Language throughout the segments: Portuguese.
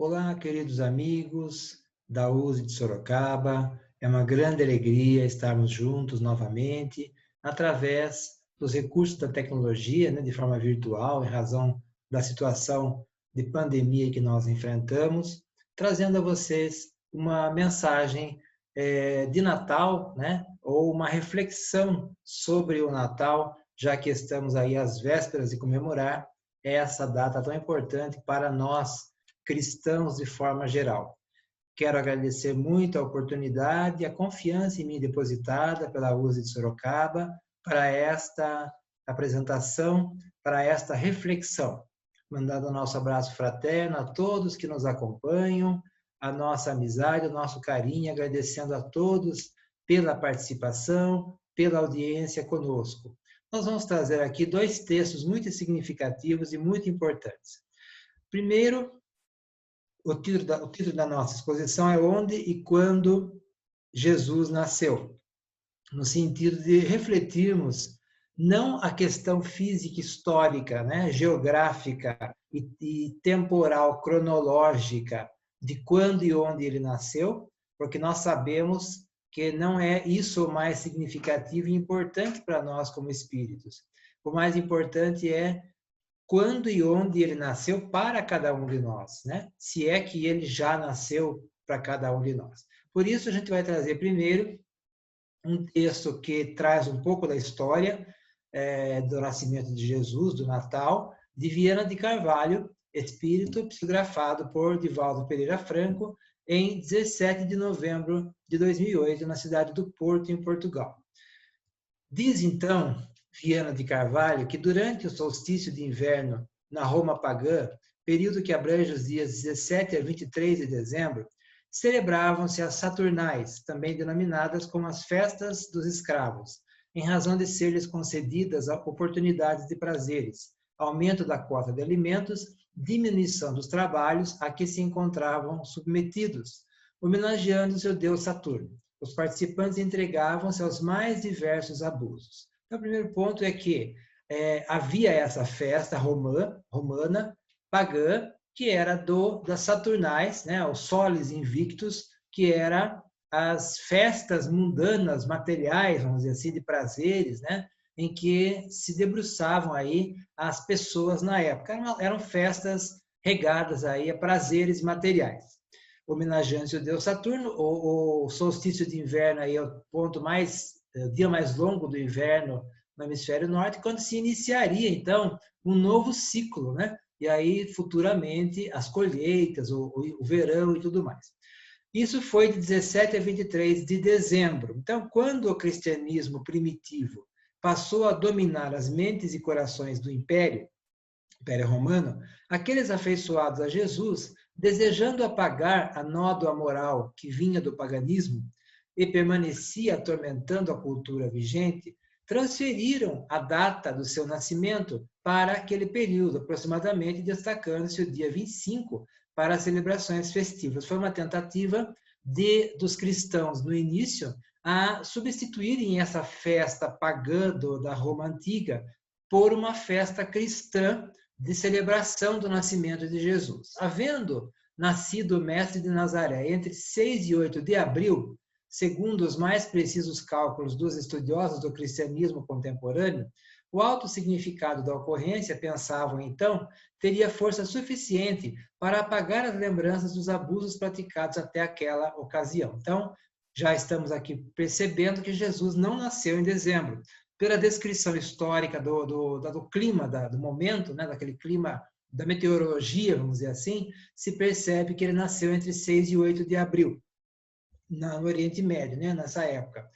Olá, queridos amigos da USE de Sorocaba. É uma grande alegria estarmos juntos novamente, através dos recursos da tecnologia, de forma virtual, em razão da situação de pandemia que nós enfrentamos, trazendo a vocês uma mensagem de Natal, ou uma reflexão sobre o Natal, já que estamos aí às vésperas de comemorar essa data tão importante para nós, cristãos de forma geral. Quero agradecer muito a oportunidade e a confiança em mim depositada pela USE de Sorocaba para esta apresentação, para esta reflexão. Mandando o nosso abraço fraterno a todos que nos acompanham, a nossa amizade, o nosso carinho, agradecendo a todos pela participação, pela audiência conosco. Nós vamos trazer aqui dois textos muito significativos e muito importantes. Primeiro, o título da nossa exposição é Onde e Quando Jesus Nasceu, no sentido de refletirmos não a questão física, histórica, geográfica e temporal, cronológica, de quando e onde ele nasceu, porque nós sabemos que não é isso o mais significativo e importante para nós como espíritos. O mais importante é quando e onde ele nasceu para cada um de nós, Se é que ele já nasceu para cada um de nós. Por isso, a gente vai trazer primeiro um texto que traz um pouco da história do nascimento de Jesus, do Natal, de Viana de Carvalho, espírito psicografado por Divaldo Pereira Franco, em 17 de novembro de 2008, na cidade do Porto, em Portugal. Diz, então, Viana de Carvalho, que durante o solstício de inverno na Roma pagã, período que abrange os dias 17 a 23 de dezembro, celebravam-se as Saturnais, também denominadas como as festas dos escravos, em razão de ser-lhes concedidas oportunidades de prazeres, aumento da cota de alimentos, diminuição dos trabalhos a que se encontravam submetidos, homenageando-se o deus Saturno. Os participantes entregavam-se aos mais diversos abusos. Então, o primeiro ponto é que havia essa festa romana, pagã, que era das Saturnais, os Solis Invictus, que era as festas mundanas, materiais, vamos dizer assim, de prazeres, em que se debruçavam aí as pessoas na época. Eram festas regadas aí a prazeres materiais. Homenageando-se o deus Saturno, o solstício de inverno aí é o dia mais longo do inverno no hemisfério norte, quando se iniciaria, então, um novo ciclo, E aí, futuramente, as colheitas, o verão e tudo mais. Isso foi de 17 a 23 de dezembro. Então, quando o cristianismo primitivo passou a dominar as mentes e corações do Império Romano, aqueles afeiçoados a Jesus, desejando apagar a nódoa moral que vinha do paganismo e permanecia atormentando a cultura vigente, transferiram a data do seu nascimento para aquele período, aproximadamente destacando-se o dia 25 para as celebrações festivas. Foi uma tentativa dos cristãos, no início, a substituírem essa festa pagã da Roma Antiga por uma festa cristã de celebração do nascimento de Jesus. Havendo nascido o mestre de Nazaré entre 6 e 8 de abril, segundo os mais precisos cálculos dos estudiosos do cristianismo contemporâneo, o alto significado da ocorrência, pensavam então, teria força suficiente para apagar as lembranças dos abusos praticados até aquela ocasião. Então, já estamos aqui percebendo que Jesus não nasceu em dezembro. Pela descrição histórica do clima, do momento, daquele clima da meteorologia, vamos dizer assim, se percebe que ele nasceu entre 6 e 8 de abril, no Oriente Médio, nessa época.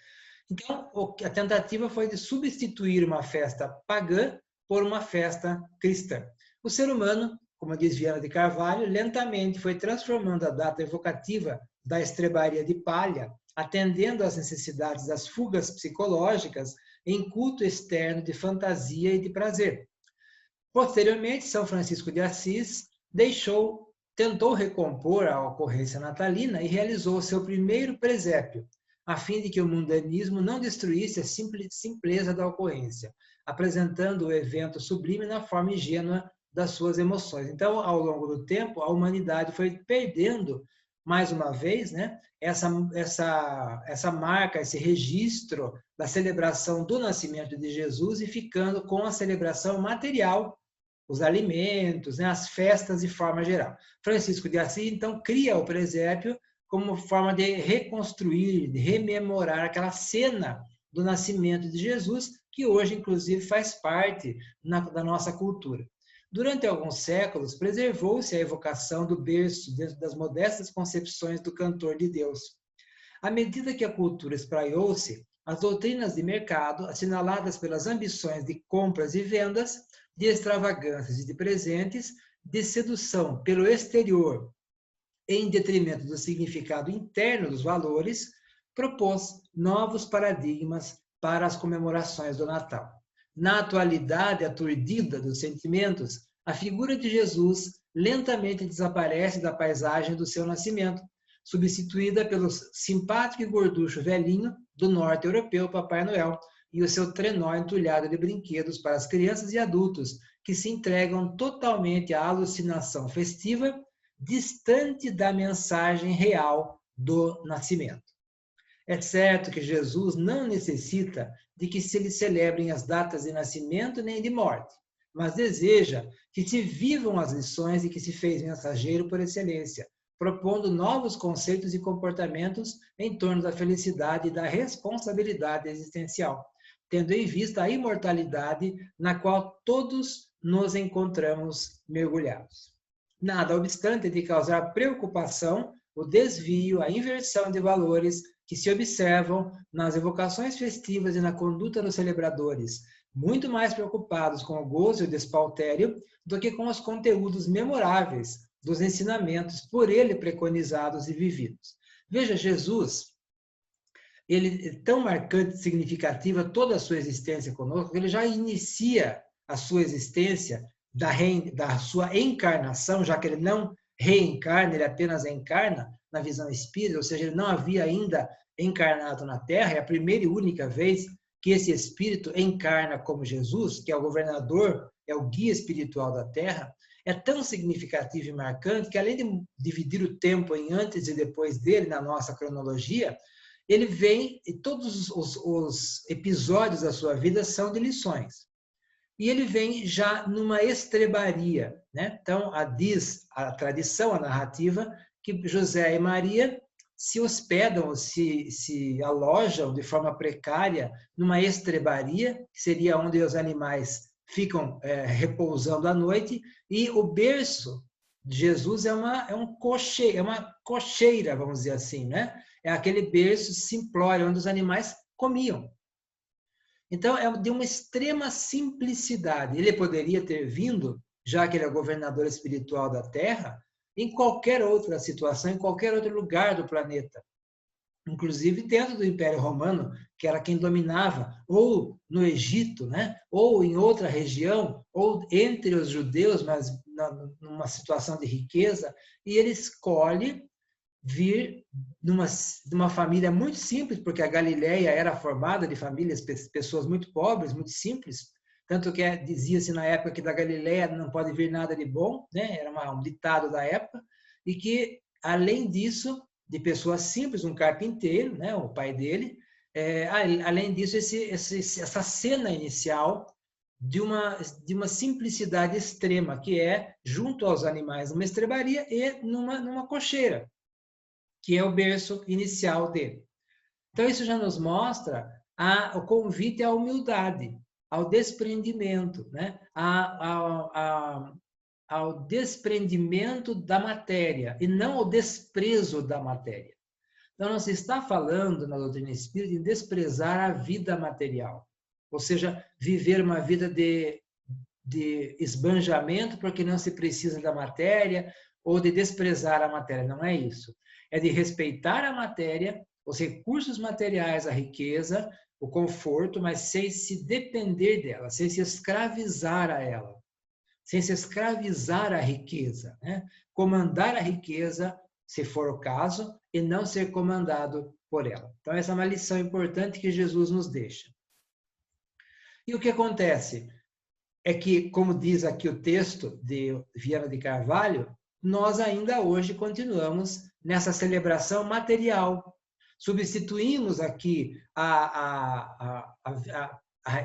Então, a tentativa foi de substituir uma festa pagã por uma festa cristã. O ser humano, como diz Viana de Carvalho, lentamente foi transformando a data evocativa da estrebaria de palha, atendendo às necessidades das fugas psicológicas, em culto externo de fantasia e de prazer. Posteriormente, São Francisco de Assis tentou recompor a ocorrência natalina e realizou seu primeiro presépio, a fim de que o mundanismo não destruísse a simpleza da ocorrência, apresentando o evento sublime na forma ingênua das suas emoções. Então, ao longo do tempo, a humanidade foi perdendo, mais uma vez, né, essa marca, esse registro da celebração do nascimento de Jesus e ficando com a celebração material, os alimentos, né, as festas de forma geral. Francisco de Assis, então, cria o presépio como forma de reconstruir, de rememorar aquela cena do nascimento de Jesus, que hoje, inclusive, faz parte da nossa cultura. Durante alguns séculos, preservou-se a evocação do berço dentro das modestas concepções do cantor de Deus. À medida que a cultura espraiou-se, as doutrinas de mercado, assinaladas pelas ambições de compras e vendas, de extravagâncias e de presentes, de sedução pelo exterior, em detrimento do significado interno dos valores, propôs novos paradigmas para as comemorações do Natal. Na atualidade aturdida dos sentimentos, a figura de Jesus lentamente desaparece da paisagem do seu nascimento, substituída pelo simpático e gorducho velhinho do norte europeu, Papai Noel, e o seu trenó entulhado de brinquedos para as crianças e adultos, que se entregam totalmente à alucinação festiva, distante da mensagem real do nascimento. É certo que Jesus não necessita de que se lhe celebrem as datas de nascimento nem de morte, mas deseja que se vivam as lições de que se fez mensageiro por excelência, propondo novos conceitos e comportamentos em torno da felicidade e da responsabilidade existencial, tendo em vista a imortalidade na qual todos nos encontramos mergulhados. Nada obstante de causar preocupação o desvio, a inversão de valores que se observam nas evocações festivas e na conduta dos celebradores, muito mais preocupados com o gozo e o despautério do que com os conteúdos memoráveis dos ensinamentos por ele preconizados e vividos. Veja, Jesus, ele é tão marcante, significativa toda a sua existência conosco, ele já inicia a sua existência da sua encarnação, já que ele não reencarna, ele apenas encarna na visão espírita, ou seja, ele não havia ainda encarnado na Terra, é a primeira e única vez que esse espírito encarna como Jesus, que é o governador, é o guia espiritual da Terra, é tão significativo e marcante que, além de dividir o tempo em antes e depois dele, na nossa cronologia, ele vem, e todos os episódios da sua vida são de lições. E ele vem já numa estrebaria, né? Então, diz a tradição, a narrativa, que José e Maria se hospedam, se alojam de forma precária numa estrebaria, que seria onde os animais ficam repousando à noite, e o berço de Jesus é uma cocheira, vamos dizer assim, né? É aquele berço simplório onde os animais comiam. Então, é de uma extrema simplicidade. Ele poderia ter vindo, já que ele é governador espiritual da Terra, em qualquer outra situação, em qualquer outro lugar do planeta. Inclusive dentro do Império Romano, que era quem dominava, ou no Egito, né? Ou em outra região, ou entre os judeus, mas numa situação de riqueza, e ele escolhe vir de uma família muito simples, porque a Galileia era formada de famílias, pessoas muito pobres, muito simples, tanto que dizia-se na época que da Galileia não pode vir nada de bom, né? Era um ditado da época, e que, além disso, de pessoas simples, um carpinteiro, né? O pai dele, além disso, essa cena inicial de uma simplicidade extrema, que é junto aos animais numa estrebaria e numa cocheira, que é o berço inicial dele. Então, isso já nos mostra o convite à humildade, ao desprendimento, né? Ao desprendimento da matéria, e não ao desprezo da matéria. Então, não se está falando na doutrina espírita em desprezar a vida material, ou seja, viver uma vida de esbanjamento porque não se precisa da matéria, ou de desprezar a matéria. Não é isso. É de respeitar a matéria, os recursos materiais, a riqueza, o conforto, mas sem se depender dela, sem se escravizar a ela, sem se escravizar à riqueza, né? Comandar a riqueza, se for o caso, e não ser comandado por ela. Então, essa é uma lição importante que Jesus nos deixa. E o que acontece? é que, como diz aqui o texto de Viana de Carvalho, nós ainda hoje continuamos nessa celebração material. Substituímos aqui a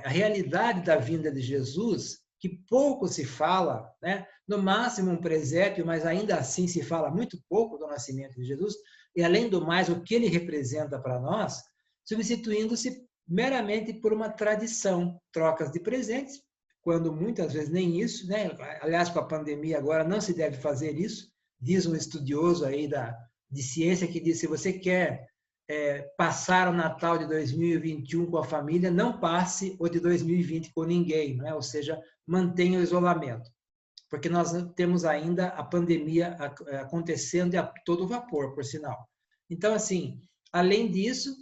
realidade da vinda de Jesus, que pouco se fala, né? No máximo um presépio, mas ainda assim se fala muito pouco do nascimento de Jesus, e além do mais, o que ele representa para nós, substituindo-se meramente por uma tradição, trocas de presentes, quando muitas vezes nem isso, né? Aliás, com a pandemia agora não se deve fazer isso, diz um estudioso aí de ciência que diz, se você quer passar o Natal de 2021 com a família, não passe o de 2020 com ninguém, né? Ou seja, mantenha o isolamento, porque nós temos ainda a pandemia acontecendo a todo vapor, por sinal. Então, assim, além disso,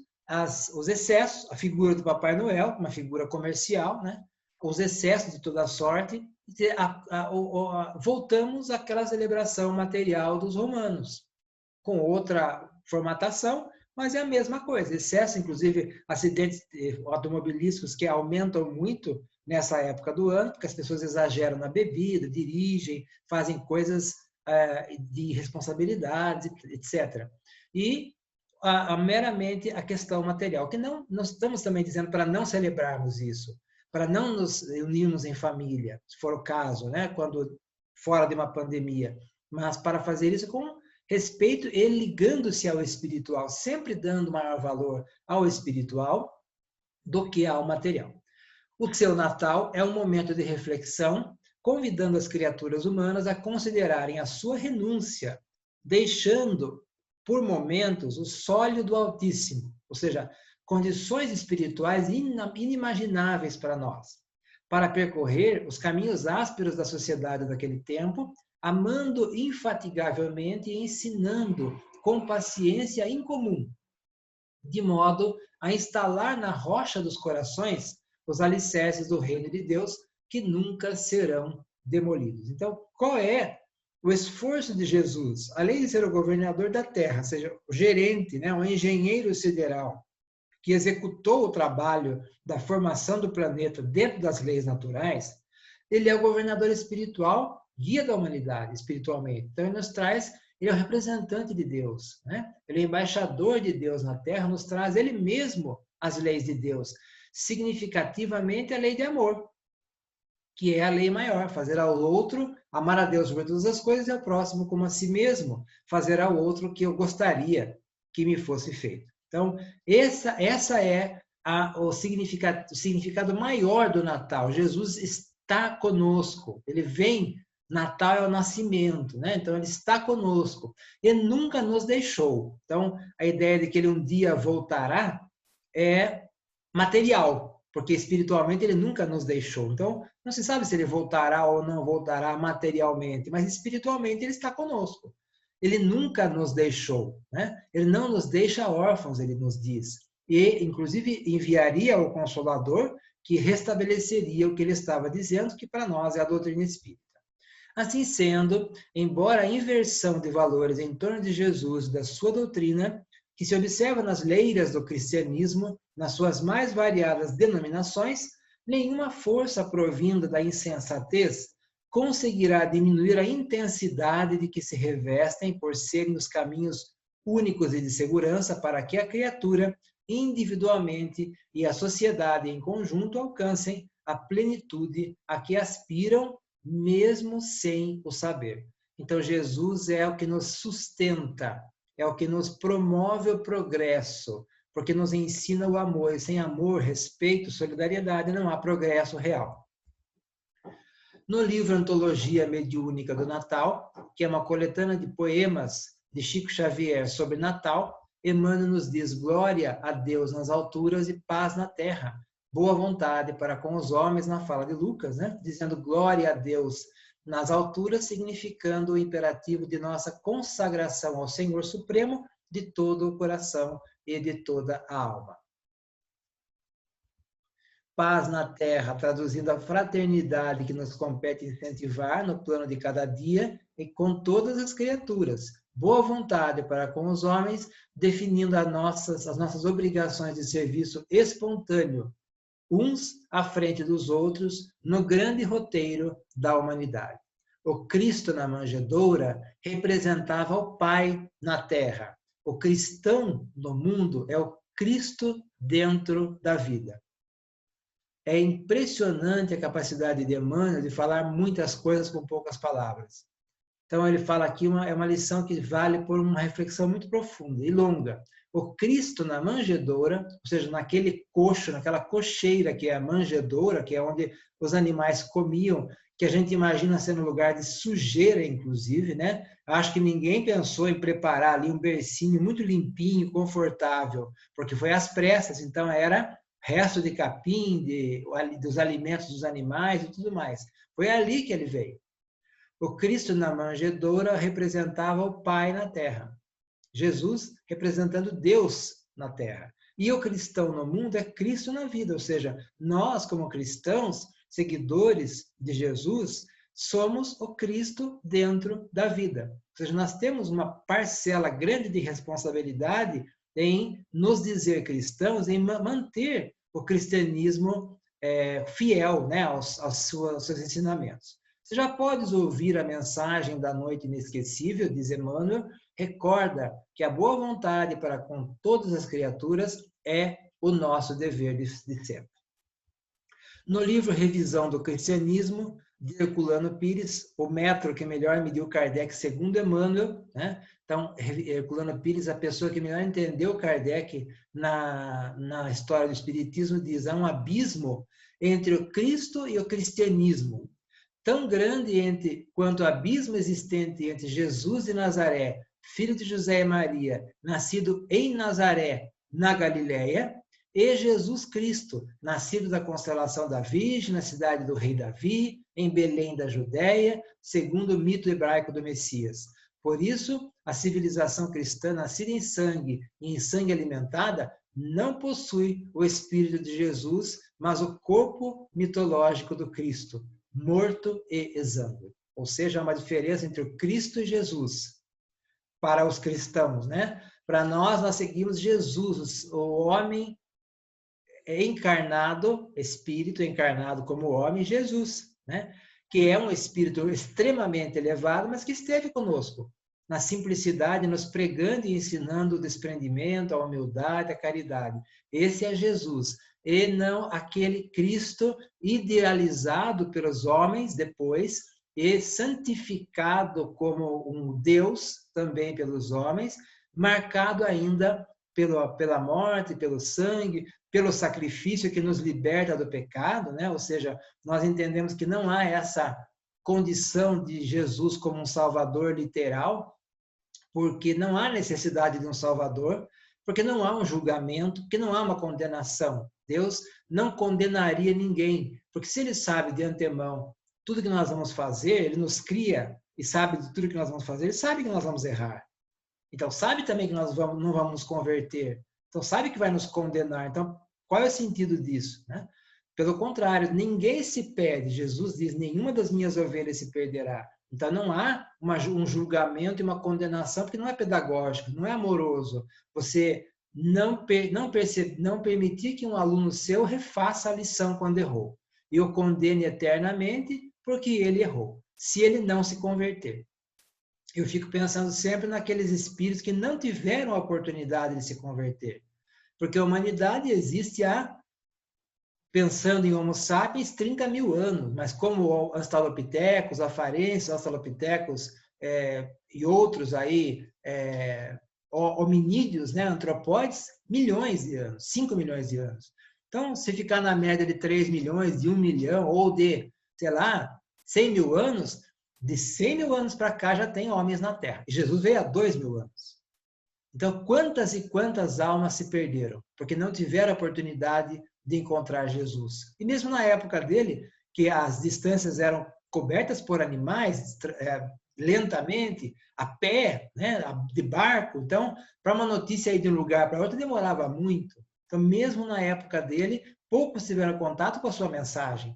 os excessos, a figura do Papai Noel, uma figura comercial, né? Os excessos de toda sorte, voltamos àquela celebração material dos romanos, com outra formatação, mas é a mesma coisa. Excesso, inclusive, acidentes automobilísticos que aumentam muito nessa época do ano, porque as pessoas exageram na bebida, dirigem, fazem coisas de responsabilidade, etc. E meramente a questão material, que não, nós estamos também dizendo para não celebrarmos isso, para não nos unirmos em família, se for o caso, né, quando fora de uma pandemia, mas para fazer isso com respeito e ligando-se ao espiritual, sempre dando maior valor ao espiritual do que ao material. O seu Natal é um momento de reflexão, convidando as criaturas humanas a considerarem a sua renúncia, deixando, por momentos, o sólio do Altíssimo, ou seja, condições espirituais inimagináveis para nós, para percorrer os caminhos ásperos da sociedade daquele tempo, amando infatigavelmente e ensinando com paciência incomum, de modo a instalar na rocha dos corações os alicerces do reino de Deus, que nunca serão demolidos. Então, qual é o esforço de Jesus? Além de ser o governador da terra, ou seja, o gerente, né, o engenheiro sideral, que executou o trabalho da formação do planeta dentro das leis naturais, ele é o governador espiritual, guia da humanidade espiritualmente. Então, ele é o representante de Deus, né? Ele é embaixador de Deus na Terra, nos traz ele mesmo as leis de Deus, significativamente a lei de amor, que é a lei maior, fazer ao outro, amar a Deus sobre todas as coisas e ao próximo como a si mesmo, fazer ao outro o que eu gostaria que me fosse feito. Então, essa é o significado maior do Natal. Jesus está conosco, ele vem, Natal é o nascimento, né? Então ele está conosco, ele nunca nos deixou. Então, a ideia de que ele um dia voltará é material, porque espiritualmente ele nunca nos deixou. Então, não se sabe se ele voltará ou não voltará materialmente, mas espiritualmente ele está conosco. Ele nunca nos deixou, né? Ele não nos deixa órfãos, ele nos diz. E, inclusive, enviaria o Consolador, que restabeleceria o que ele estava dizendo, que para nós é a doutrina espírita. Assim sendo, embora a inversão de valores em torno de Jesus e da sua doutrina, que se observa nas leiras do cristianismo, nas suas mais variadas denominações, nenhuma força provinda da insensatez conseguirá diminuir a intensidade de que se revestem por serem os caminhos únicos e de segurança para que a criatura, individualmente, e a sociedade em conjunto alcancem a plenitude a que aspiram, mesmo sem o saber. Então, Jesus é o que nos sustenta, é o que nos promove o progresso, porque nos ensina o amor. E sem amor, respeito, solidariedade, não há progresso real. No livro Antologia Mediúnica do Natal, que é uma coletânea de poemas de Chico Xavier sobre Natal, Emmanuel nos diz: glória a Deus nas alturas e paz na terra. Boa vontade para com os homens, na fala de Lucas, né? Dizendo glória a Deus nas alturas, significando o imperativo de nossa consagração ao Senhor Supremo de todo o coração e de toda a alma. Paz na terra, traduzindo a fraternidade que nos compete incentivar no plano de cada dia e com todas as criaturas. Boa vontade para com os homens, definindo as nossas obrigações de serviço espontâneo uns à frente dos outros, no grande roteiro da humanidade. O Cristo na manjedoura representava o Pai na terra. O cristão no mundo é o Cristo dentro da vida. É impressionante a capacidade de Emmanuel de falar muitas coisas com poucas palavras. Então, ele fala aqui, é uma lição que vale por uma reflexão muito profunda e longa. O Cristo na manjedoura, ou seja, naquele coxo, naquela cocheira que é a manjedoura, que é onde os animais comiam, que a gente imagina sendo um lugar de sujeira, inclusive, né? Acho que ninguém pensou em preparar ali um bercinho muito limpinho, confortável, porque foi às pressas, então era resto de capim, dos alimentos dos animais e tudo mais. Foi ali que ele veio. O Cristo na manjedoura representava o Pai na terra. Jesus representando Deus na terra. E o cristão no mundo é Cristo na vida, ou seja, nós como cristãos, seguidores de Jesus, somos o Cristo dentro da vida. Ou seja, nós temos uma parcela grande de responsabilidade em nos dizer cristãos, em manter o cristianismo fiel, né, aos seus ensinamentos. Você já pode ouvir a mensagem da noite inesquecível, diz Emmanuel, recorda que a boa vontade para com todas as criaturas é o nosso dever de sempre. No livro Revisão do Cristianismo, de Herculano Pires, o metro que melhor mediu Kardec segundo Emmanuel, né? Então, Herculano Pires, a pessoa que melhor entendeu Kardec na história do Espiritismo, diz: há um abismo entre o Cristo e o cristianismo, tão grande quanto o abismo existente entre Jesus de Nazaré, filho de José e Maria, nascido em Nazaré, na Galileia, e Jesus Cristo, nascido da constelação da Virgem, na cidade do rei Davi, em Belém da Judéia, segundo o mito hebraico do Messias. Por isso, a civilização cristã, nascida em sangue e em sangue alimentada, não possui o Espírito de Jesus, mas o corpo mitológico do Cristo, morto e exangue. Ou seja, há uma diferença entre o Cristo e Jesus para os cristãos, né? Para nós seguimos Jesus, o homem encarnado, espírito encarnado como homem, Jesus, né? Que é um espírito extremamente elevado, mas que esteve conosco na simplicidade, nos pregando e ensinando o desprendimento, a humildade, a caridade. Esse é Jesus, e não aquele Cristo idealizado pelos homens depois e santificado como um Deus também pelos homens, marcado ainda pela morte, pelo sangue, pelo sacrifício que nos liberta do pecado, né? Ou seja, nós entendemos que não há essa condição de Jesus como um salvador literal, porque não há necessidade de um salvador, porque não há um julgamento, porque não há uma condenação. Deus não condenaria ninguém, porque se ele sabe de antemão tudo que nós vamos fazer, ele nos cria e sabe de tudo que nós vamos fazer, ele sabe que nós vamos errar. Então, sabe também que nós não vamos nos converter. Então, sabe que vai nos condenar. Então, qual é o sentido disso, né? Pelo contrário, ninguém se perde. Jesus diz, nenhuma das minhas ovelhas se perderá. Então, não há um julgamento e uma condenação, porque não é pedagógico, não é amoroso. Você não permitir que um aluno seu refaça a lição quando errou. E o condene eternamente porque ele errou, se ele não se converter. Eu fico pensando sempre naqueles espíritos que não tiveram a oportunidade de se converter. Porque a humanidade existe pensando em Homo sapiens, 30 mil anos, mas como Australopithecus, afarenses, Australopithecus e outros aí, hominídeos, né, antropóides, milhões de anos, 5 milhões de anos. Então, se ficar na média de 3 milhões, de 1 milhão, ou de, sei lá, 100 mil anos, de 100 mil anos para cá já tem homens na Terra. E Jesus veio há 2 mil anos. Então, quantas e quantas almas se perderam? Porque não tiveram a oportunidade de encontrar Jesus. E mesmo na época dele, que as distâncias eram cobertas por animais, lentamente, a pé, né, de barco. Então, para uma notícia ir de um lugar para outro, demorava muito. Então, mesmo na época dele, poucos tiveram contato com a sua mensagem.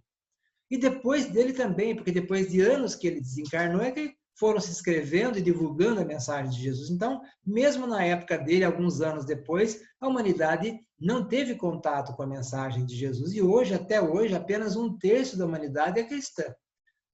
E depois dele também, porque depois de anos que ele desencarnou, é que foram se inscrevendo e divulgando a mensagem de Jesus. Então, mesmo na época dele, alguns anos depois, a humanidade não teve contato com a mensagem de Jesus. E hoje, até hoje, apenas 1/3 da humanidade é cristã.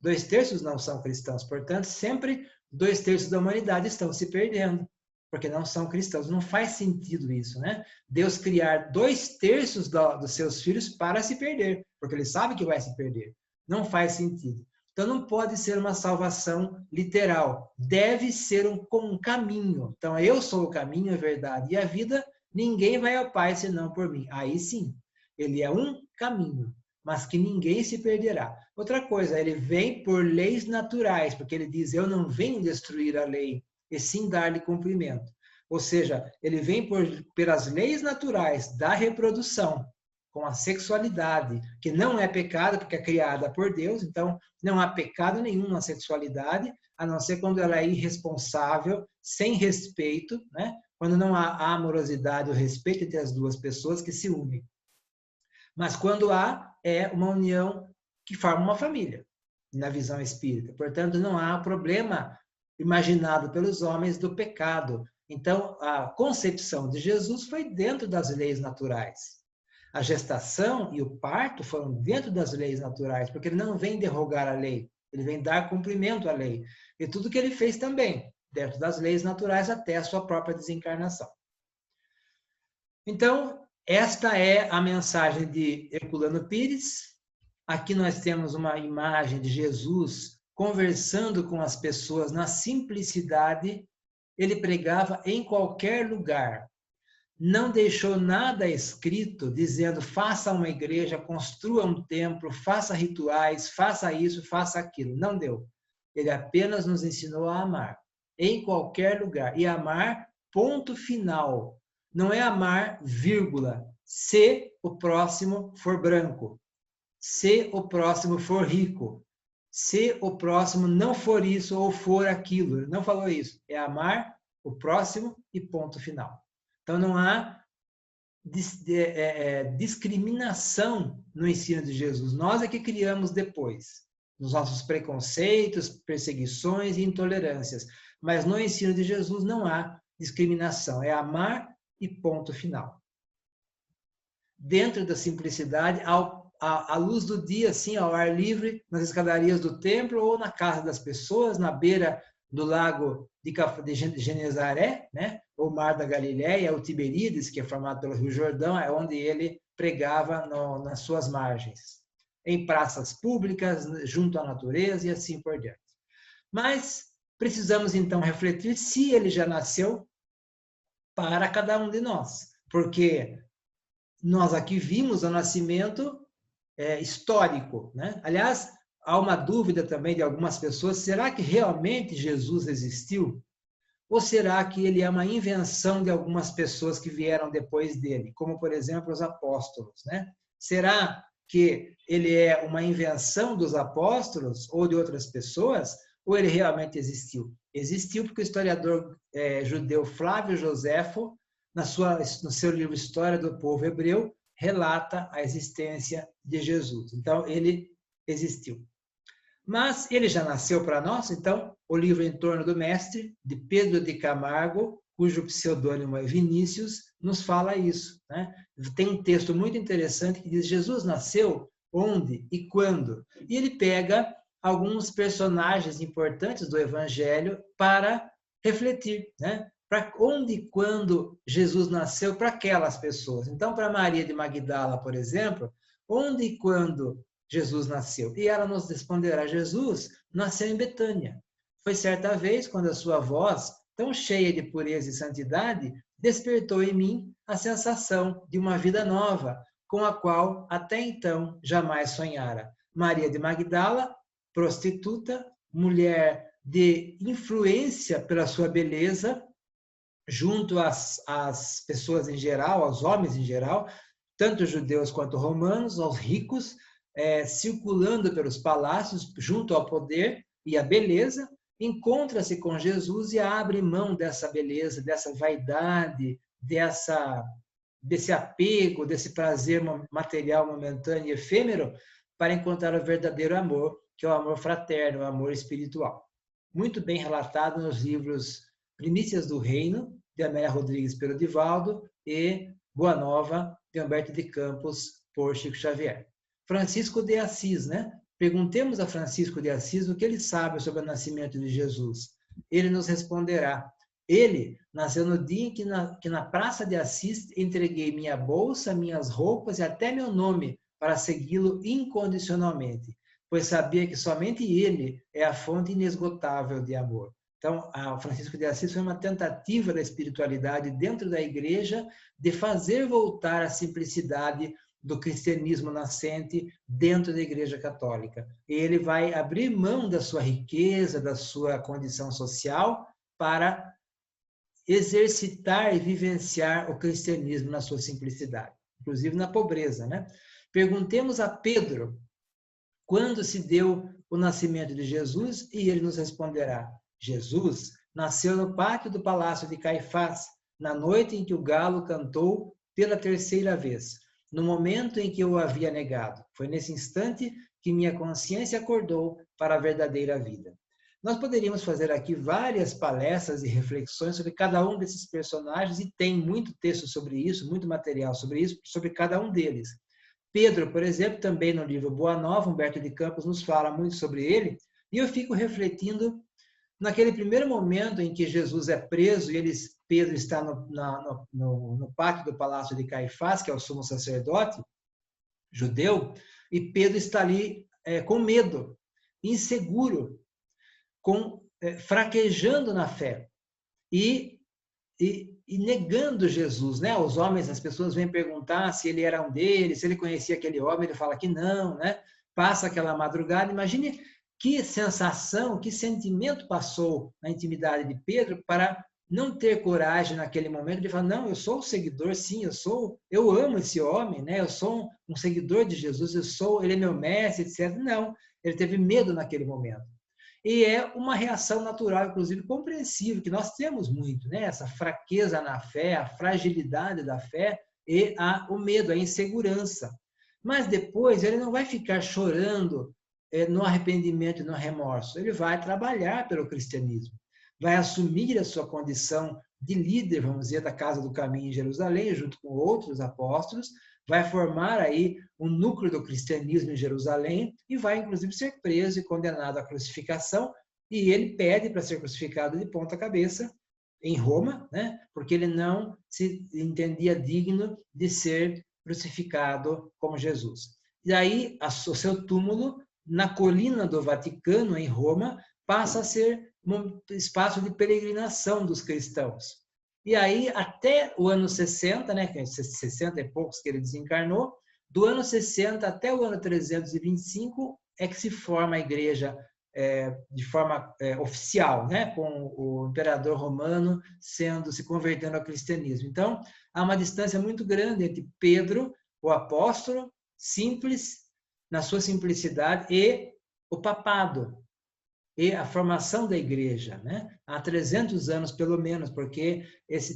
2/3 não são cristãos. Portanto, sempre 2/3 da humanidade estão se perdendo, porque não são cristãos. Não faz sentido isso, né? Deus criar 2/3 dos seus filhos para se perder, porque ele sabe que vai se perder. Não faz sentido. Então, não pode ser uma salvação literal. Deve ser um caminho. Então, eu sou o caminho, a verdade e a vida. Ninguém vai ao Pai senão por mim. Aí sim, ele é um caminho, mas que ninguém se perderá. Outra coisa, ele vem por leis naturais, porque ele diz, eu não venho destruir a lei, e sim dar-lhe cumprimento. Ou seja, ele vem pelas leis naturais da reprodução, com a sexualidade, que não é pecado, porque é criada por Deus, então não há pecado nenhum na sexualidade, a não ser quando ela é irresponsável, sem respeito, né? Quando não há amorosidade ou respeito entre as duas pessoas que se unem. Mas quando há, é uma união que forma uma família, na visão espírita. Portanto, não há problema imaginado pelos homens do pecado. Então, a concepção de Jesus foi dentro das leis naturais. A gestação e o parto foram dentro das leis naturais, porque ele não vem derrogar a lei, ele vem dar cumprimento à lei. E tudo que ele fez também, dentro das leis naturais, até a sua própria desencarnação. Então, esta é a mensagem de Herculano Pires. Aqui nós temos uma imagem de Jesus conversando com as pessoas na simplicidade. Ele pregava em qualquer lugar. Não deixou nada escrito dizendo faça uma igreja, construa um templo, faça rituais, faça isso, faça aquilo. Não deu. Ele apenas nos ensinou a amar, em qualquer lugar. E amar, ponto final. Não é amar, vírgula, se o próximo for branco, se o próximo for rico, se o próximo não for isso ou for aquilo. Ele não falou isso. É amar o próximo e ponto final. Então, não há discriminação no ensino de Jesus. Nós é que criamos depois, nos nossos preconceitos, perseguições e intolerâncias. Mas no ensino de Jesus não há discriminação. É amar e ponto final. Dentro da simplicidade, à luz do dia, assim, ao ar livre, nas escadarias do templo ou na casa das pessoas, na beira do lago de Genezaré, né? O Mar da Galileia, o Tiberíades, que é formado pelo Rio Jordão, é onde ele pregava nas suas margens, em praças públicas, junto à natureza e assim por diante. Mas precisamos então refletir se ele já nasceu para cada um de nós, porque nós aqui vimos o nascimento histórico, né? Aliás, há uma dúvida também de algumas pessoas, será que realmente Jesus existiu? Ou será que ele é uma invenção de algumas pessoas que vieram depois dele, como, por exemplo, os apóstolos, né? Será que ele é uma invenção dos apóstolos ou de outras pessoas, ou ele realmente existiu? Existiu porque o historiador judeu Flávio Joséfo, no seu livro História do Povo Hebreu, relata a existência de Jesus. Então, ele existiu. Mas ele já nasceu para nós, então, o livro Em Torno do Mestre, de Pedro de Camargo, cujo pseudônimo é Vinícius, nos fala isso, né? Tem um texto muito interessante que diz, Jesus nasceu onde e quando? E ele pega alguns personagens importantes do Evangelho para refletir, né? Para onde e quando Jesus nasceu para aquelas pessoas. Então, para Maria de Magdala, por exemplo, onde e quando Jesus nasceu? E ela nos responderá, Jesus nasceu em Betânia. Foi certa vez quando a sua voz, tão cheia de pureza e santidade, despertou em mim a sensação de uma vida nova, com a qual até então jamais sonhara. Maria de Magdala, prostituta, mulher de influência pela sua beleza, junto às pessoas em geral, aos homens em geral, tanto judeus quanto romanos, aos ricos, circulando pelos palácios, junto ao poder e à beleza, encontra-se com Jesus e abre mão dessa beleza, dessa vaidade, desse apego, desse prazer material momentâneo e efêmero, para encontrar o verdadeiro amor, que é o amor fraterno, o amor espiritual. muito bem relatado nos livros Primícias do Reino, de Amélia Rodrigues pelo Divaldo, e Boa Nova, de Humberto de Campos, por Chico Xavier. Francisco de Assis, né? Perguntemos a Francisco de Assis o que ele sabe sobre o nascimento de Jesus. Ele nos responderá. Ele nasceu no dia em que na Praça de Assis entreguei minha bolsa, minhas roupas e até meu nome para segui-lo incondicionalmente, pois sabia que somente ele é a fonte inesgotável de amor. Então, a Francisco de Assis foi uma tentativa da espiritualidade dentro da igreja de fazer voltar a simplicidade do cristianismo nascente dentro da Igreja Católica. E ele vai abrir mão da sua riqueza, da sua condição social, para exercitar e vivenciar o cristianismo na sua simplicidade, inclusive na pobreza, né? Perguntemos a Pedro quando se deu o nascimento de Jesus e ele nos responderá: Jesus nasceu no pátio do palácio de Caifás, na noite em que o galo cantou pela terceira vez, no momento em que eu o havia negado. Foi nesse instante que minha consciência acordou para a verdadeira vida. Nós poderíamos fazer aqui várias palestras e reflexões sobre cada um desses personagens, e tem muito texto sobre isso, muito material sobre isso, sobre cada um deles. Pedro, por exemplo, também no livro Boa Nova, Humberto de Campos nos fala muito sobre ele, e eu fico refletindo naquele primeiro momento em que Jesus é preso e Pedro está no pátio do palácio de Caifás, que é o sumo sacerdote judeu, e Pedro está ali com medo, inseguro, fraquejando na fé e negando Jesus, né? Os homens, as pessoas vêm perguntar se ele era um deles, se ele conhecia aquele homem, ele fala que não, né? Passa aquela madrugada. Imagine que sensação, que sentimento passou na intimidade de Pedro para não ter coragem naquele momento de falar: não, eu sou o seguidor, sim, eu amo esse homem, né? Eu sou um seguidor de Jesus, ele é meu mestre, etc. Não, ele teve medo naquele momento. E é uma reação natural, inclusive compreensível, que nós temos muito, né? Essa fraqueza na fé, a fragilidade da fé e o medo, a insegurança. Mas depois ele não vai ficar chorando no arrependimento e no remorso. Ele vai trabalhar pelo cristianismo, vai assumir a sua condição de líder, vamos dizer, da Casa do Caminho em Jerusalém, junto com outros apóstolos, vai formar aí um núcleo do cristianismo em Jerusalém e vai, inclusive, ser preso e condenado à crucificação. E ele pede para ser crucificado de ponta cabeça em Roma, né? Porque ele não se entendia digno de ser crucificado como Jesus. E aí, o seu túmulo, na colina do Vaticano, em Roma, passa a ser um espaço de peregrinação dos cristãos. E aí, até o ano 60, né, 60 e poucos que ele desencarnou, do ano 60 até o ano 325 é que se forma a igreja de forma oficial, né, com o imperador romano se convertendo ao cristianismo. Então, há uma distância muito grande entre Pedro, o apóstolo, simples, na sua simplicidade, e o papado, e a formação da igreja, né? Há 300 anos, pelo menos, porque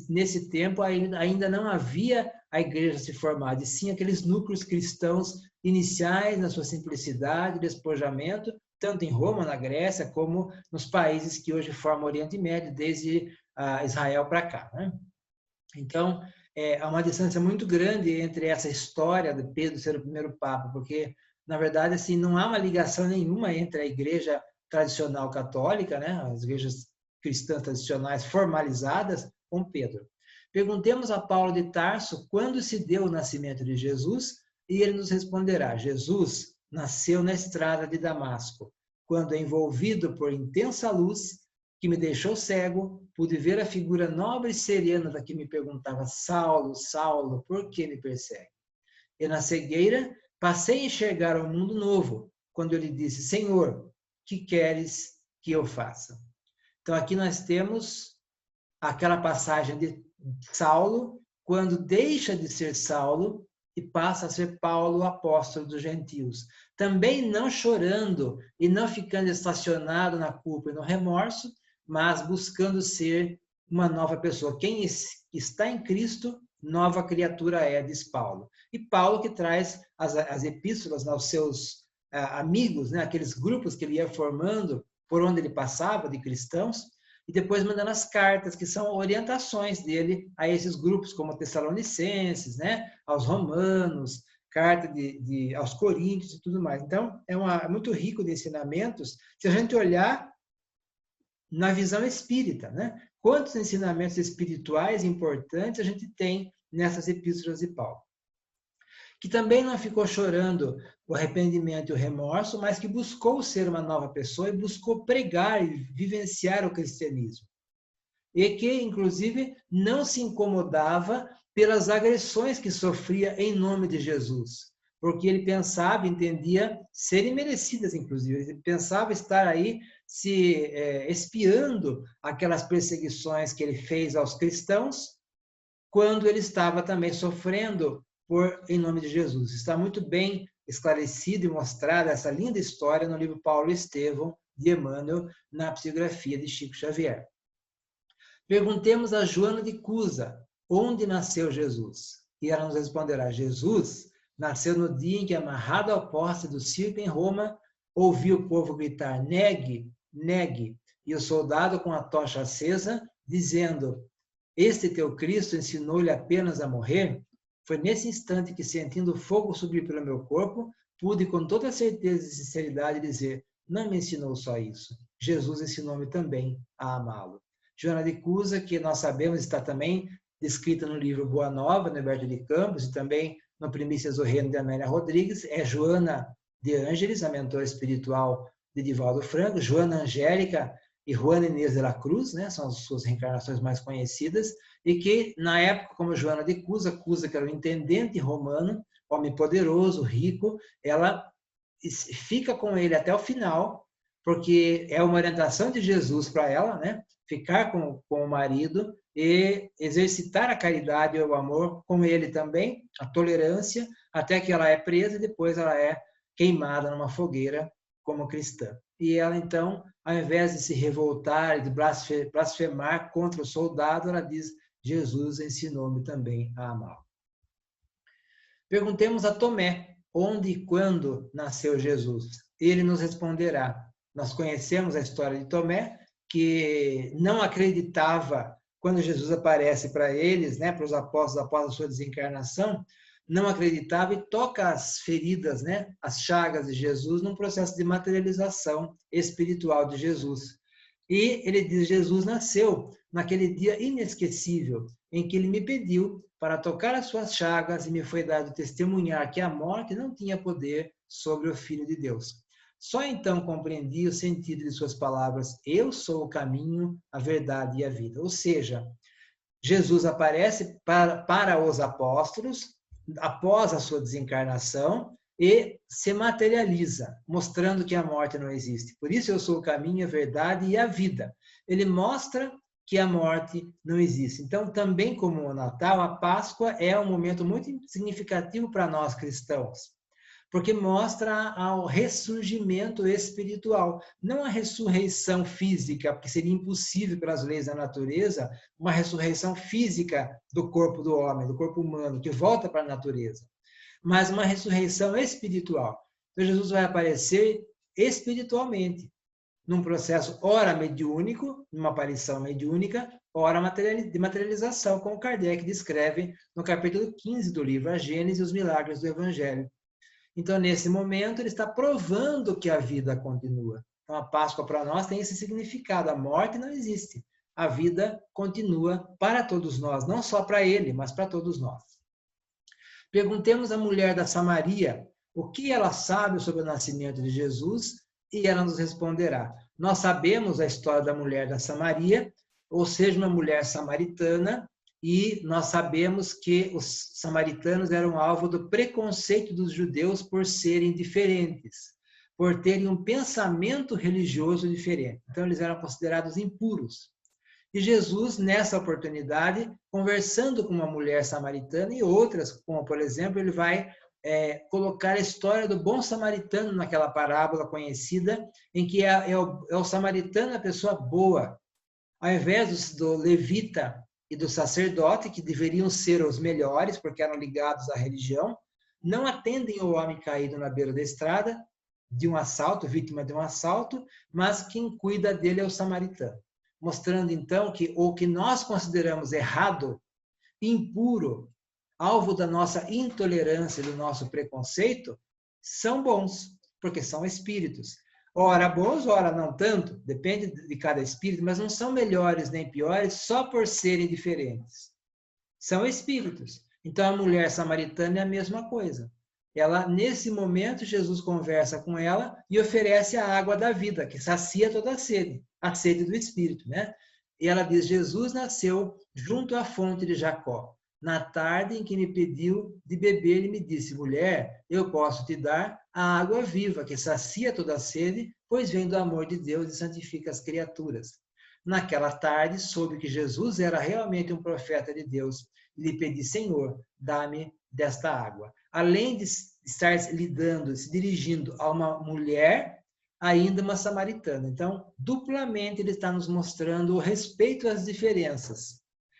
nesse tempo ainda não havia a igreja se formada, e sim aqueles núcleos cristãos iniciais, na sua simplicidade, despojamento, tanto em Roma, na Grécia, como nos países que hoje formam o Oriente Médio, desde Israel para cá, né? Então, há uma distância muito grande entre essa história de Pedro ser o primeiro papa, porque, na verdade, assim, não há uma ligação nenhuma entre a igreja tradicional católica, né, as igrejas cristãs tradicionais formalizadas, com Pedro. Perguntemos a Paulo de Tarso quando se deu o nascimento de Jesus, e ele nos responderá: Jesus nasceu na estrada de Damasco, quando, envolvido por intensa luz, que me deixou cego, pude ver a figura nobre e serena da que me perguntava: Saulo, Saulo, por que me persegue? E na cegueira passei a enxergar um mundo novo, quando eu lhe disse: Senhor, que queres que eu faça? Então, aqui nós temos aquela passagem de Saulo, quando deixa de ser Saulo e passa a ser Paulo, o apóstolo dos gentios. Também não chorando e não ficando estacionado na culpa e no remorso, mas buscando ser uma nova pessoa. Quem está em Cristo, nova criatura é, diz Paulo. E Paulo que traz as epístolas aos seus amigos, né, aqueles grupos que ele ia formando por onde ele passava, de cristãos, e depois mandando as cartas, que são orientações dele a esses grupos, como Tessalonicenses, né? Aos Romanos, carta aos Coríntios e tudo mais. Então, é muito rico de ensinamentos, se a gente olhar na visão espírita, né? Quantos ensinamentos espirituais importantes a gente tem nessas epístolas de Paulo. Que também não ficou chorando o arrependimento e o remorso, mas que buscou ser uma nova pessoa e buscou pregar e vivenciar o cristianismo. E que, inclusive, não se incomodava pelas agressões que sofria em nome de Jesus. Porque ele pensava, entendia serem merecidas, inclusive. Ele pensava estar aí se expiando aquelas perseguições que ele fez aos cristãos, quando ele estava também sofrendo em nome de Jesus. Está muito bem esclarecido e mostrada essa linda história no livro Paulo e Estevão, de Emmanuel, na psicografia de Chico Xavier. Perguntemos a Joana de Cusa, onde nasceu Jesus? E ela nos responderá, Jesus nasceu no dia em que, amarrado ao poste do circo em Roma, ouviu o povo gritar, negue, negue, e o soldado com a tocha acesa, dizendo, este teu Cristo ensinou-lhe apenas a morrer? Foi nesse instante que, sentindo o fogo subir pelo meu corpo, pude com toda certeza e sinceridade dizer, não me ensinou só isso, Jesus ensinou-me também a amá-lo. Joana de Cusa, que nós sabemos está também descrita no livro Boa Nova, no Humberto de Campos, e também no Primícias do Reino de Amélia Rodrigues, é Joana de Ângeles, a mentora espiritual de Divaldo Franco, Joana Angélica e Juana Inês de la Cruz, né, são as suas reencarnações mais conhecidas, e que, na época, como Joana de Cusa, Cusa que era um intendente romano, homem poderoso, rico, ela fica com ele até o final, porque é uma orientação de Jesus para ela, né? Ficar com o marido e exercitar a caridade e o amor com ele também, a tolerância, até que ela é presa e depois ela é queimada numa fogueira como cristã. E ela, então, ao invés de se revoltar e de blasfemar contra o soldado, ela diz, Jesus ensinou-me também a amá-lo. Perguntemos a Tomé, onde e quando nasceu Jesus? Ele nos responderá. Nós conhecemos a história de Tomé, que não acreditava quando Jesus aparece para eles, né, para os apóstolos após a sua desencarnação, não acreditava e toca as feridas, né, as chagas de Jesus num processo de materialização espiritual de Jesus. E ele diz, Jesus nasceu naquele dia inesquecível em que ele me pediu para tocar as suas chagas e me foi dado testemunhar que a morte não tinha poder sobre o Filho de Deus. Só então compreendi o sentido de suas palavras, eu sou o caminho, a verdade e a vida. Ou seja, Jesus aparece para os apóstolos após a sua desencarnação e se materializa, mostrando que a morte não existe. Por isso eu sou o caminho, a verdade e a vida. Ele mostra que a morte não existe. Então, também como o Natal, a Páscoa é um momento muito significativo para nós cristãos, porque mostra o ressurgimento espiritual, não a ressurreição física, porque seria impossível pelas leis da natureza, uma ressurreição física do corpo do homem, do corpo humano, que volta para a natureza, mas uma ressurreição espiritual. Então, Jesus vai aparecer espiritualmente, num processo ora mediúnico, numa aparição mediúnica, ora de materialização, como Kardec descreve no capítulo 15 do livro A Gênese e os Milagres do Evangelho. Então, nesse momento, ele está provando que a vida continua. Então, a Páscoa para nós tem esse significado. A morte não existe. A vida continua para todos nós, não só para ele, mas para todos nós. Perguntemos à mulher da Samaria o que ela sabe sobre o nascimento de Jesus e ela nos responderá. Nós sabemos a história da mulher da Samaria, ou seja, uma mulher samaritana, e nós sabemos que os samaritanos eram alvo do preconceito dos judeus por serem diferentes, por terem um pensamento religioso diferente. Então, eles eram considerados impuros. E Jesus, nessa oportunidade, conversando com uma mulher samaritana e outras, como, por exemplo, ele vai colocar a história do bom samaritano naquela parábola conhecida, em que é o samaritano a pessoa boa, ao invés do levita e do sacerdote, que deveriam ser os melhores, porque eram ligados à religião, não atendem o homem caído na beira da estrada, de um assalto, vítima de um assalto, mas quem cuida dele é o samaritano. Mostrando, então, que o que nós consideramos errado, impuro, alvo da nossa intolerância, do nosso preconceito, são bons, porque são espíritos. Ora bons, ora não tanto, depende de cada espírito, mas não são melhores nem piores só por serem diferentes. São espíritos. Então a mulher samaritana é a mesma coisa. Ela, nesse momento, Jesus conversa com ela e oferece a água da vida, que sacia toda a sede do espírito, né? E ela diz: Jesus nasceu junto à fonte de Jacó. Na tarde em que me pediu de beber, ele me disse: mulher, eu posso te dar a água viva, que sacia toda a sede, pois vem do amor de Deus e santifica as criaturas. Naquela tarde, soube que Jesus era realmente um profeta de Deus. E lhe pedi: Senhor, dá-me desta água. Além de estar lidando, se dirigindo a uma mulher, ainda uma samaritana. Então, duplamente ele está nos mostrando o respeito às diferenças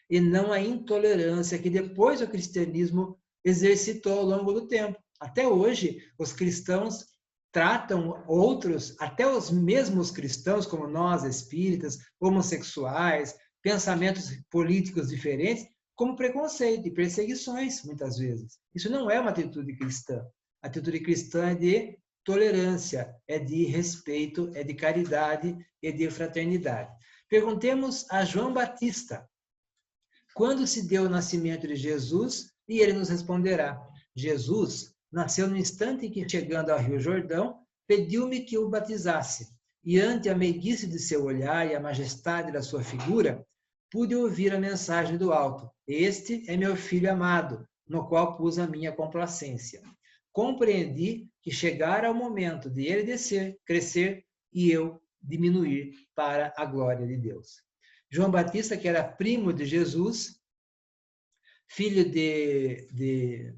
e não a intolerância que depois o cristianismo exercitou ao longo do tempo. Até hoje, os cristãos tratam outros, até os mesmos cristãos, como nós, espíritas, homossexuais, pensamentos políticos diferentes, como preconceito e perseguições, muitas vezes. Isso não é uma atitude cristã. A atitude cristã é de tolerância, é de respeito, é de caridade, é de fraternidade. Perguntemos a João Batista, quando se deu o nascimento de Jesus, e ele nos responderá: Jesus nasceu no instante em que, chegando ao Rio Jordão, pediu-me que o batizasse, e ante a meiguice de seu olhar e a majestade da sua figura, pude ouvir a mensagem do alto: este é meu filho amado, no qual pus a minha complacência. Compreendi que chegara o momento de ele descer, crescer, e eu diminuir para a glória de Deus. João Batista, que era primo de Jesus, filho de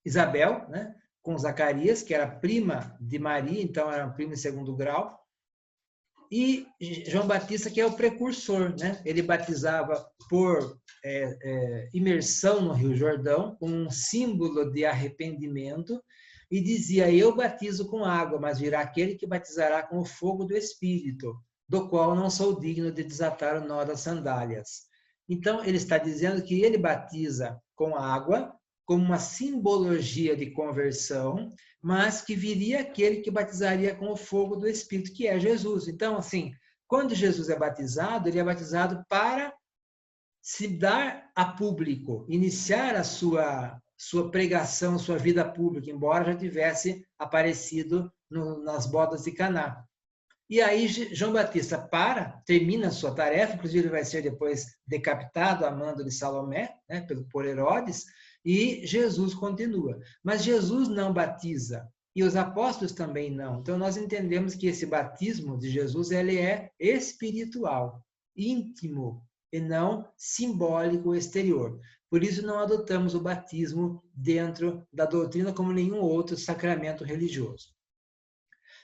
Isabel, né, com Zacarias, que era prima de Maria, então era primo em segundo grau, e João Batista, que é o precursor, né? Ele batizava por imersão no Rio Jordão, como um símbolo de arrependimento, e dizia: eu batizo com água, mas virá aquele que batizará com o fogo do Espírito, do qual não sou digno de desatar o nó das sandálias. Então, ele está dizendo que ele batiza com água, como uma simbologia de conversão, mas que viria aquele que batizaria com o fogo do Espírito, que é Jesus. Então, assim, quando Jesus é batizado, ele é batizado para se dar a público, iniciar a sua pregação, sua vida pública, embora já tivesse aparecido nas bodas de Caná. E aí João Batista termina a sua tarefa, inclusive ele vai ser depois decapitado a mando de Salomé, né, por Herodes, e Jesus continua. Mas Jesus não batiza, e os apóstolos também não. Então nós entendemos que esse batismo de Jesus ele é espiritual, íntimo, e não simbólico exterior. Por isso não adotamos o batismo dentro da doutrina como nenhum outro sacramento religioso.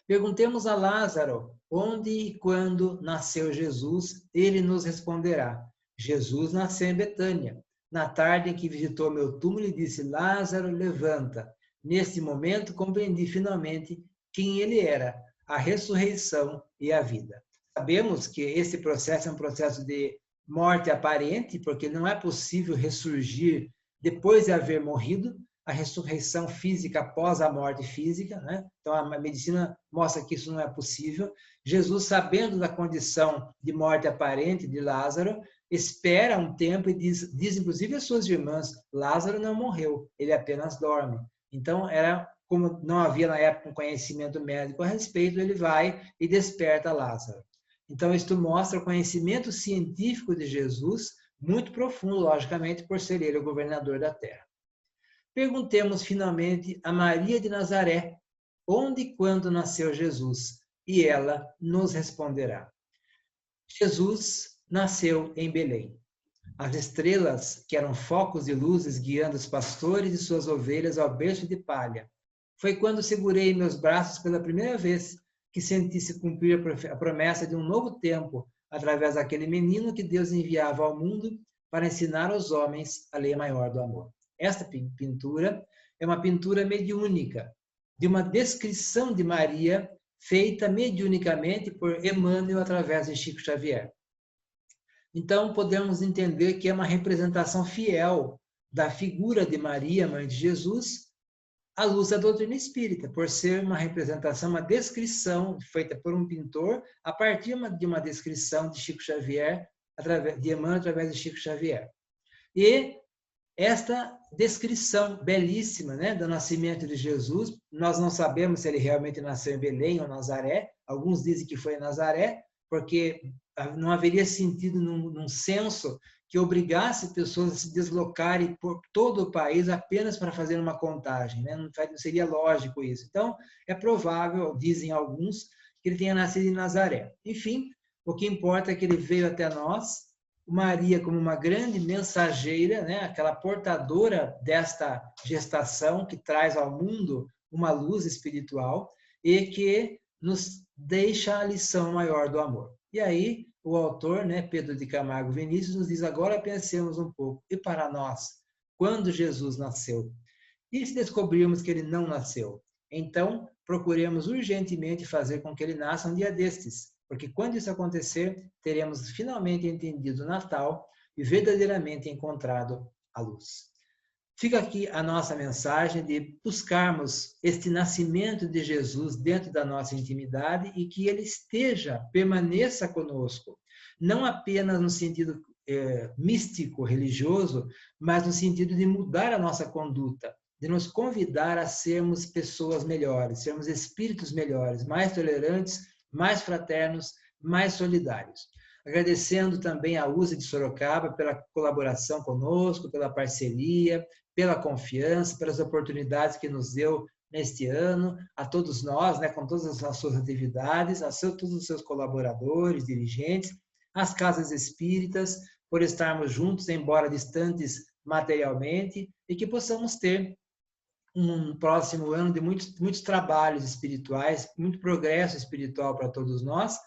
Perguntemos a Lázaro onde e quando nasceu Jesus, ele nos responderá: Jesus nasceu em Betânia. Na tarde em que visitou meu túmulo, ele disse: Lázaro, levanta. Nesse momento, compreendi finalmente quem ele era, a ressurreição e a vida. Sabemos que esse processo é um processo de morte aparente, porque não é possível ressurgir depois de haver morrido, a ressurreição física após a morte física, né? Então a medicina mostra que isso não é possível. Jesus, sabendo da condição de morte aparente de Lázaro, espera um tempo e diz inclusive às suas irmãs: Lázaro não morreu, ele apenas dorme. Então era como não havia na época um conhecimento médico a respeito, ele vai e desperta Lázaro. Então isto mostra o conhecimento científico de Jesus, muito profundo, logicamente, por ser ele o governador da terra. Perguntemos finalmente a Maria de Nazaré, onde e quando nasceu Jesus, e ela nos responderá. Jesus nasceu em Belém. As estrelas, que eram focos de luzes guiando os pastores e suas ovelhas ao berço de palha. Foi quando segurei em meus braços pela primeira vez que senti se cumprir a promessa de um novo tempo, através daquele menino que Deus enviava ao mundo para ensinar aos homens a lei maior do amor. Esta pintura é uma pintura mediúnica. de uma descrição de Maria feita mediunicamente por Emmanuel através de Chico Xavier. Então, podemos entender que é uma representação fiel da figura de Maria, mãe de Jesus, à luz da doutrina espírita, por ser uma representação, uma descrição feita por um pintor a partir de uma descrição de Chico Xavier, de Emmanuel através de Chico Xavier. E esta descrição belíssima, né, do nascimento de Jesus, nós não sabemos se ele realmente nasceu em Belém ou Nazaré, alguns dizem que foi em Nazaré, porque não haveria sentido num censo que obrigasse pessoas a se deslocarem por todo o país apenas para fazer uma contagem, né? Não seria lógico isso. Então, é provável, dizem alguns, que ele tenha nascido em Nazaré. Enfim, o que importa é que ele veio até nós, Maria como uma grande mensageira, né? Aquela portadora desta gestação que traz ao mundo uma luz espiritual e que nos deixa a lição maior do amor. E aí, o autor, né, Pedro de Camargo Vinícius, nos diz, agora pensemos um pouco, e para nós, quando Jesus nasceu? E se descobrirmos que ele não nasceu? Então, procuremos urgentemente fazer com que ele nasça um dia destes, porque quando isso acontecer, teremos finalmente entendido o Natal e verdadeiramente encontrado a luz. Fica aqui a nossa mensagem de buscarmos este nascimento de Jesus dentro da nossa intimidade e que ele permaneça conosco, não apenas no sentido místico, religioso, mas no sentido de mudar a nossa conduta, de nos convidar a sermos pessoas melhores, sermos espíritos melhores, mais tolerantes, mais fraternos, mais solidários. Agradecendo também a USA de Sorocaba pela colaboração conosco, pela parceria, pela confiança, pelas oportunidades que nos deu neste ano, a todos nós, né, com todas as suas atividades, todos os seus colaboradores, dirigentes, as casas espíritas, por estarmos juntos, embora distantes materialmente, e que possamos ter um próximo ano de muitos trabalhos espirituais, muito progresso espiritual para todos nós,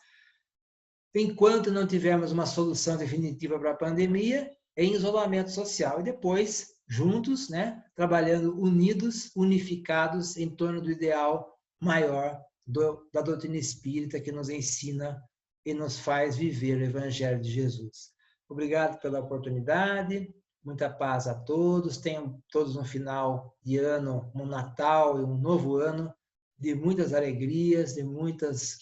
enquanto não tivermos uma solução definitiva para a pandemia, em isolamento social, e depois, juntos, né, trabalhando unidos, unificados em torno do ideal maior da doutrina espírita que nos ensina e nos faz viver o Evangelho de Jesus. Obrigado pela oportunidade, muita paz a todos, tenham todos um final de ano, um Natal e um novo ano de muitas alegrias, de muitas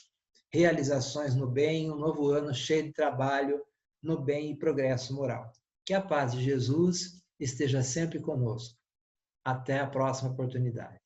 realizações no bem, um novo ano cheio de trabalho no bem e progresso moral. Que a paz de Jesus esteja sempre conosco. Até a próxima oportunidade.